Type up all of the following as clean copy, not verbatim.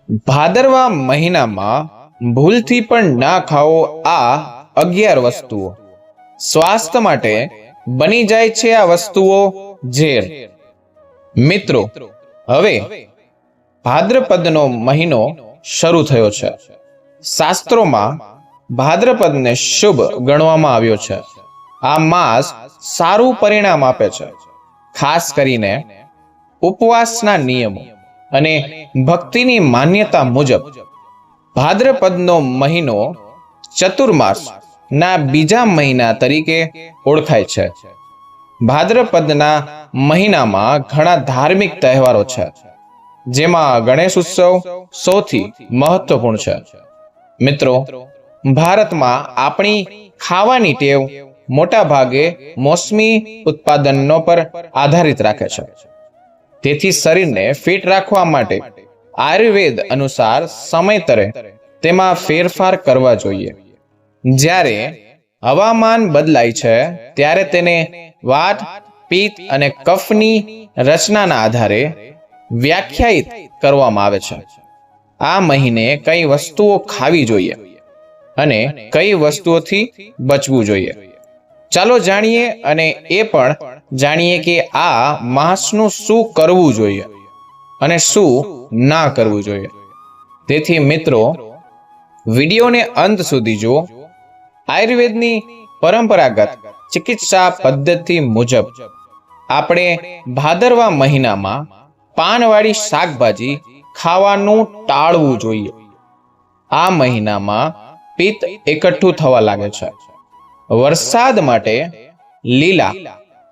ભાદરવા મહિનામાં ભૂલથી પણ ના ખાઓ આ 11 વસ્તુઓ. સ્વાસ્થ્ય માટે બની જાય છે આ વસ્તુઓ ઝેર. મિત્રો, હવે ભાદ્રપદનો મહિનો શરૂ થયો છે. શાસ્ત્રોમાં ભાદ્રપદને શુભ ગણવામાં આવ્યો છે. આ માસ સારું પરિણામ આપે છે, ખાસ કરીને ઉપવાસના નિયમો અને ભક્તિની માન્યતા મુજબ. ભાદ્રપદનો મહિનો ચતુર્માસ ના બીજા મહિના તરીકે ઓળખાય છે. ભાદ્રપદના મહિનામાં ઘણા ધાર્મિક તહેવારો છે, જેમાં ગણેશ ઉત્સવ સૌથી મહત્વપૂર્ણ છે. મિત્રો, ભારતમાં આપણી ખાવાની ટેવ મોટા ભાગે મોસમી ઉત્પાદનો પર આધારિત રાખે છે. તેથી શરીરને ફિટ રાખવા માટે આયુર્વેદ અનુસાર સમયતરે તેમાં ફેરફાર કરવા જોઈએ. જ્યારે હવામાન બદલાય છે ત્યારે તેને વાત, પિત્ત અને કફની રચનાના આધારે વ્યાખ્યાયિત કરવામાં આવે છે. આ મહિને કઈ વસ્તુઓ ખાવી જોઈએ અને કઈ વસ્તુઓથી બચવું જોઈએ, ચાલો જાણીએ. અને એ પણ જાણીએ કે આ માસનું શું કરવું જોઈએ અને શું ના કરવું જોઈએ. તેથી મિત્રો, વિડીયોને અંત સુધી જુઓ. આયુર્વેદની પરંપરાગત ચિકિત્સા પદ્ધતિ મુજબ આપણે ભાદરવા મહિનામાં પાનવાળી શાકભાજી ખાવાનું ટાળવું જોઈએ. આ મહિનામાં પિત્ત એકઠું થવા લાગે છે. વરસાદ માટે લીલા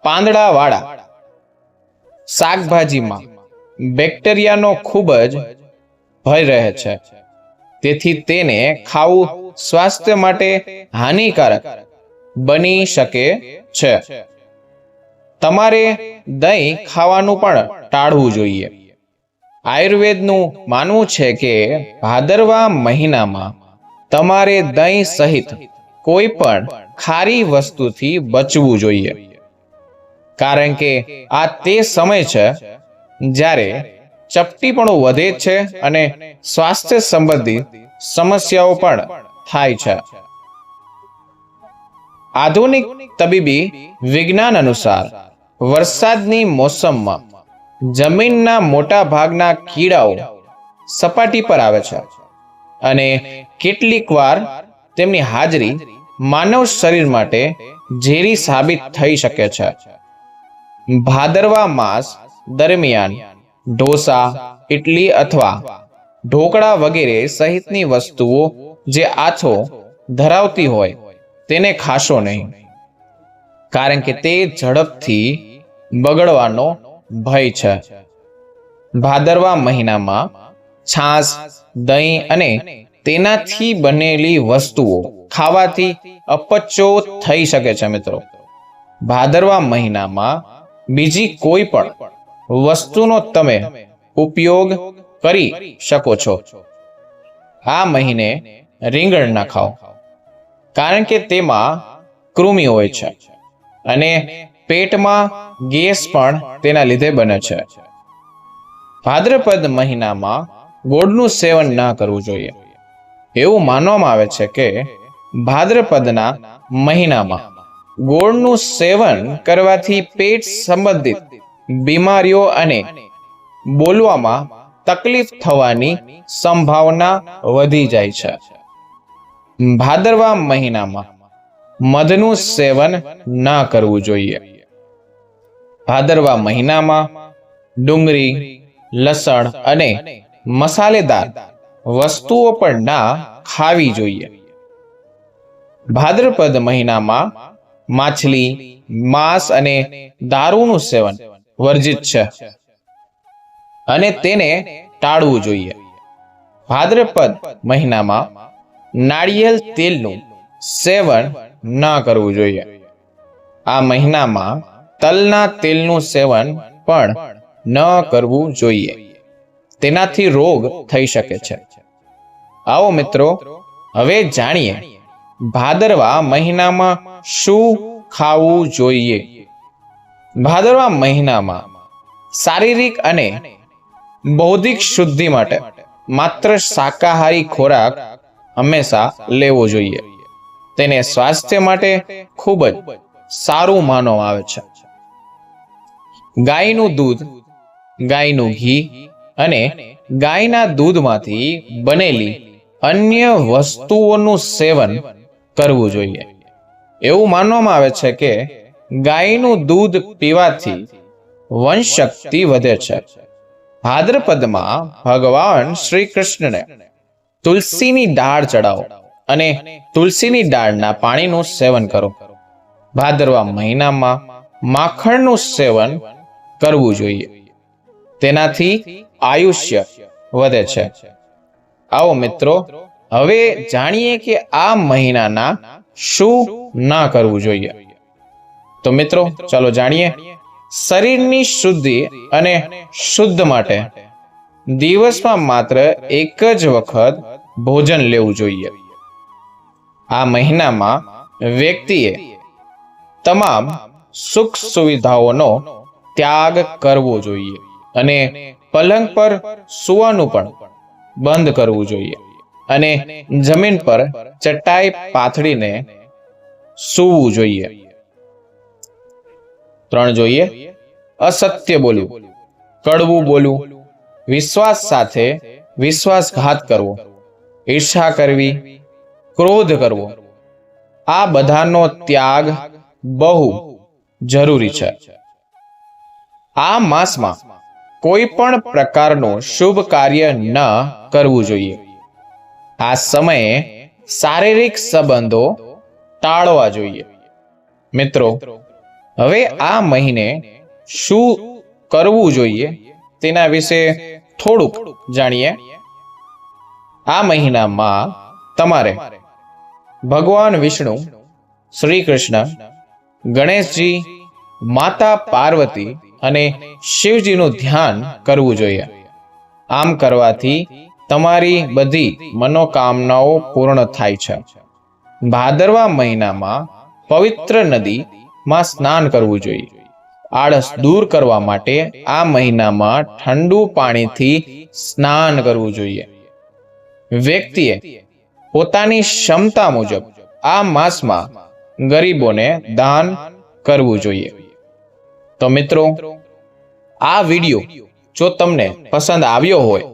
પાંદડાવાળા શાકભાજીમાં બેક્ટેરિયાનો ખૂબ જ ભય રહે છે. તેથી તેને ખાવું સ્વાસ્થ્ય માટે હાનિકારક બની શકે છે. તમારે દહીં ખાવાનું પણ ટાળવું જોઈએ. આયુર્વેદનું માનવું છે કે ભાદરવા મહિનામાં તમારે દહીં સહિત કોઈ પણ ખારી વસ્તુથી બચવું જોઈએ, કારણ કે આ તે સમય છે જ્યારે ચપટીપણું વધે છે અને સ્વાસ્થ્ય સંબંધિત સમસ્યાઓ પણ થાય છે. આધુનિક તબીબી વિજ્ઞાન અનુસાર વરસાદની મોસમમાં જમીનના મોટા ભાગના કીડાઓ સપાટી પર આવે છે અને કેટલીક વાર તેમની હાજરી માનવ શરીર માટે ઝેરી સાબિત થઈ શકે છે. ભાદરવા માસ દરમિયાન ઢોસા, ઇડલી અથવા ઢોકળા વગેરે સહિતની વસ્તુઓ જે આથો ધરાવતી હોય તેને ખાશો નહીં, કારણ કે તે ઝડપથી બગડવાનો ભય છે. ભાદરવા મહિનામાં છાશ, દહીં અને તેનાથી બનેલી વસ્તુઓ ખાવાથી અપચો થઈ શકે છે. મિત્રો, ભાદરવા મહિનામાં બીજી કોઈ પણ વસ્તુનો તમે ઉપયોગ કરી શકો છો. આ મહિને રીંગણ ના ખાઓ, કારણ કે તેમાં કૃમિ હોય છે અને પેટમાં ગેસ પણ તેના લીધે બને છે. ભાદ્રપદ મહિનામાં ગોળનું સેવન ના કરવું જોઈએ. એવું માનવામાં આવે છે કે ભાદ્રપદના મહિનામાં ગોળનું સેવન કરવાથી પેટ સંબંધિત બીમારીઓ અને બોલવામાં તકલીફ થવાની સંભાવના વધી જાય છે. ભાદરવા મહિનામાં મધનું સેવન ના કરવું જોઈએ. ભાદરવા મહિનામાં ડુંગળી, લસણ અને મસાલેદાર વસ્તુઓ પણ ના ખાવી જોઈએ. ભાદ્રપદ મહિનામાં માછલી, માંસ અને દારૂનું સેવન વર્જિત છે અને તેને ટાળવું જોઈએ. ભાદ્રપદ મહિનામાં નાળિયેર તેલનું સેવન ના કરવું જોઈએ. આ મહિનામાં તલના તેલનું સેવન પણ ન કરવું જોઈએ. તેનાથી રોગ થઈ શકે છે. આવો મિત્રો, હવે જાણીએ ભાદરવા મહિનામાં શું ખાવું જોઈએ. ભાદરવા મહિનામાં શારીરિક અને બૌદ્ધિક શુદ્ધિ માટે માત્ર શાકાહારી ખોરાક હંમેશા લેવો જોઈએ. તેને સ્વાસ્થ્ય માટે ખૂબ જ સારું માનવામાં આવે છે. ગાયનું દૂધ, ગાયનું ઘી અને ગાયના દૂધમાંથી બનેલી અન્ય વસ્તુઓનું સેવન કરવું જોઈએ. એવું માનવામાં આવે છે કે ગાયનું દૂધ પીવાથી વંશશક્તિ વધે છે. ભાદ્રપદમાં ભગવાન શ્રી કૃષ્ણને તુલસીની ડાળ ચડાવો અને તુલસીની ડાળના પાણીનું સેવન કરો. ભાદરવા મહિનામાં માખણનું સેવન કરવું જોઈએ. તેનાથી આયુષ્ય વધે છે. આવો મિત્રો, હવે જાણીએ કે આ મહિનાના શું ના કરવું જોઈએ. તો મિત્રો ચાલો જાણીએ. શરીરની શુદ્ધિ અને શુદ્ધ માટે દિવસમાં માત્ર એક જ વખત ભોજન લેવું જોઈએ. આ મહિનામાં વ્યક્તિએ તમામ સુખ સુવિધાઓનો ત્યાગ કરવો જોઈએ અને પલંગ પર સૂવાનું પણ બંધ કરવું જોઈએ અને જમીન પર ચટાઈ પાથરીને સૂવું જોઈએ. 3 જોઈએ, અસત્ય બોલવું, કડવું બોલવું, વિશ્વાસ સાથે વિશ્વાસઘાત કરવો, ઈર્ષા કરવી, ક્રોધ કરવો, આ બધાનો ત્યાગ બહુ જરૂરી છે. આ માસમાં કોઈ પણ પ્રકારનું શુભ કાર્ય ન કરવું જોઈએ. આ સમયે શારીરિક સંબંધો ટાળવા જોઈએ. મિત્રો, હવે આ મહિને શું કરવું જોઈએ તેના વિશે થોડુંક જાણીએ. આ મહિનામાં તમારે ભગવાન વિષ્ણુ, શ્રી કૃષ્ણ, ગણેશજી, માતા પાર્વતી અને શિવજીનું ધ્યાન કરવું જોઈએ. આમ કરવાથી તમારી બધી મનોકામનાઓ પૂર્ણ થાય છે. ભાદરવા મહિનામાં પવિત્ર નદીમાં સ્નાન કરવું જોઈએ. આળસ દૂર કરવા માટે આ મહિનામાં ઠંડુ પાણીથી સ્નાન કરવું જોઈએ. વ્યક્તિએ પોતાની ક્ષમતા મુજબ આ માસમાં ગરીબોને દાન કરવું જોઈએ. તો મિત્રો, આ વિડિયો જો તમને પસંદ આવ્યો હોય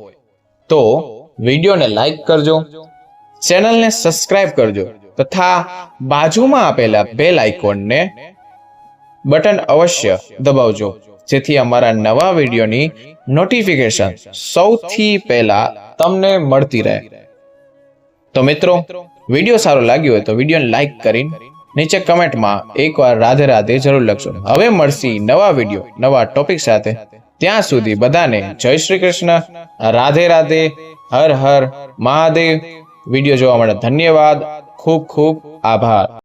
તો વિડિયોને લાઈક કરજો, ચેનલને સબસ્ક્રાઇબ કરજો તથા બાજુમાં આપેલા બેલ આઇકોનને બટન અવશ્ય દબાવજો, જેથી અમારા નવા વિડિયોની નોટિફિકેશન સૌથી પહેલા તમને મળતી રહે. તો મિત્રો, વિડિયો સારો લાગ્યો હોય તો વિડિયોને લાઈક કરીને નીચે કમેન્ટમાં એકવાર રાધે રાધે જરૂર લખજો. હવે મળશી નવા વિડિયો નવા ટોપિક સાથે. ત્યાં સુધી બધાને જય શ્રી કૃષ્ણ, રાધે રાધે, હર હર મહાદેવ. વિડિયો જોવા માટે ધન્યવાદ. ખૂબ ખૂબ આભાર.